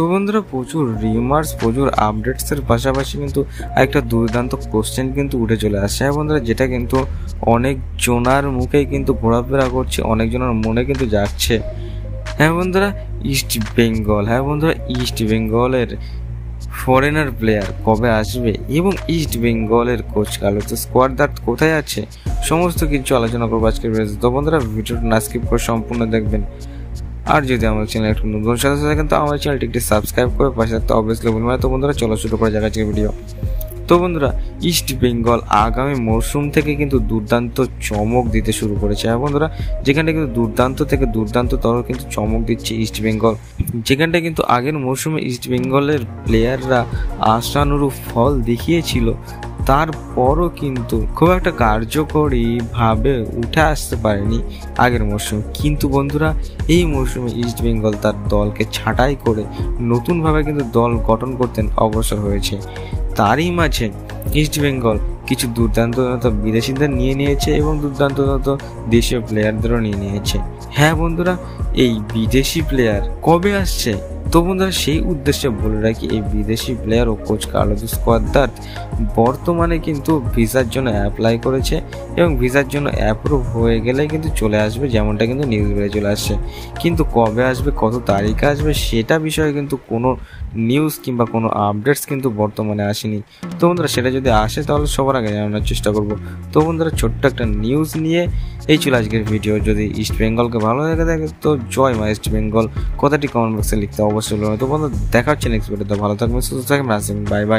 তো বন্ধুরা প্রচুর রিমার্স প্রচুর আপডেটসের পাশাপাশি কিন্তু একটা দুর্দান্ত কোশ্চেন কিন্তু উঠে চলে আসছে। হ্যাঁ বন্ধুরা, যেটা কিন্তু অনেক জনার মুখেই কিন্তু ঘোরাফেরা করছে, অনেকজনের মনে কিন্তু যাচ্ছে। হ্যাঁ বন্ধুরা, ইস্ট বেঙ্গল, হ্যাঁ বন্ধুরা ইস্ট বেঙ্গলের ফরেনার প্লেয়ার কবে আসবে এবং ইস্ট বেঙ্গলের কোচ কালো তো স্কোয়াড দ্যাট কোথায় আছে, সমস্ত কিছু আলোচনা করবো আজকের ভিডিওতে। তো বন্ধুরা ভিডিওটা না স্কিপ করে সম্পূর্ণ দেখবেন। আর যদি আমার চ্যানেল একটু নতুন সদস্য থাকেন তো আমার চ্যানেলটি একটি সাবস্ক্রাইব করে পাশে থাকতে অবভিয়াসলি বলবেন। তো বন্ধুরা চলো শুরু করে যাক আজকের ভিডিও। তো বন্ধুরা ইস্ট বেঙ্গল আগামী মরশুম থেকে কিন্তু দুর্দান্ত চমক দিতে শুরু করেছে। হ্যাঁ বন্ধুরা, যেখানটা কিন্তু দুর্দান্ত থেকে দুর্দান্ততর কিন্তু চমক দিচ্ছে ইস্ট বেঙ্গল, যেখানটা কিন্তু আগের মরশুমে ইস্ট বেঙ্গলের প্লেয়াররা আশানুরূপ ফল দেখিয়েছিল, তারপরও কিন্তু খুব একটা কার্যকরীভাবে উঠে আসতে পারেনি আগের মরশুমে। কিন্তু বন্ধুরা এই মরশুমে ইস্ট বেঙ্গল তার দলকে ছাঁটাই করে নতুনভাবে কিন্তু দল গঠন করতে অগ্রসর হয়েছে। তারই মাঝে ইস্ট বেঙ্গল কিছু দুর্দান্ত বিদেশিদের নিয়ে নিয়েছে এবং দুর্দান্ত দেশীয় প্লেয়ারদেরও নিয়ে নিয়েছে। হ্যাঁ বন্ধুরা, এই বিদেশি প্লেয়ার কবে আসছে? তো বন্ধুরা সেই উদ্দেশ্যে বলে রাখি, এই বিদেশি প্লেয়ার ও কোচ কার্লোস স্কোয়াদ্রাত বর্তমানে কিন্তু ভিসার জন্য অ্যাপ্লাই করেছে এবং ভিসার জন্য অ্যাপ্রুভ হয়ে গেলে কিন্তু চলে আসবে, যেমনটা কিন্তু নিউজ বেড়ে চলে আসছে। কিন্তু কবে আসবে, কত তারিখে আসবে, সেটা বিষয়ে কিন্তু কোনো নিউজ কিংবা কোনো আপডেটস কিন্তু বর্তমানে আসেনি। তো বন্ধুরা সেটা যদি আসে তাহলে সবার আগে জানানোর চেষ্টা করব। তো বন্ধুরা ছোট্ট একটা নিউজ নিয়ে এই ছিল আজকের ভিডিও। যদি ইস্ট বেঙ্গলকে ভালো লেগে থাকে তো জয় মা ইস্ট বেঙ্গল কথাটি কমেন্ট বক্সে লিখতে অবশ্যই। তো বন্ধু দেখা হচ্ছে নেক্সট ভিডিওতে। ভালো থাকবেন, সুস্থ থাকবেন, আসবেন, বাই বাই।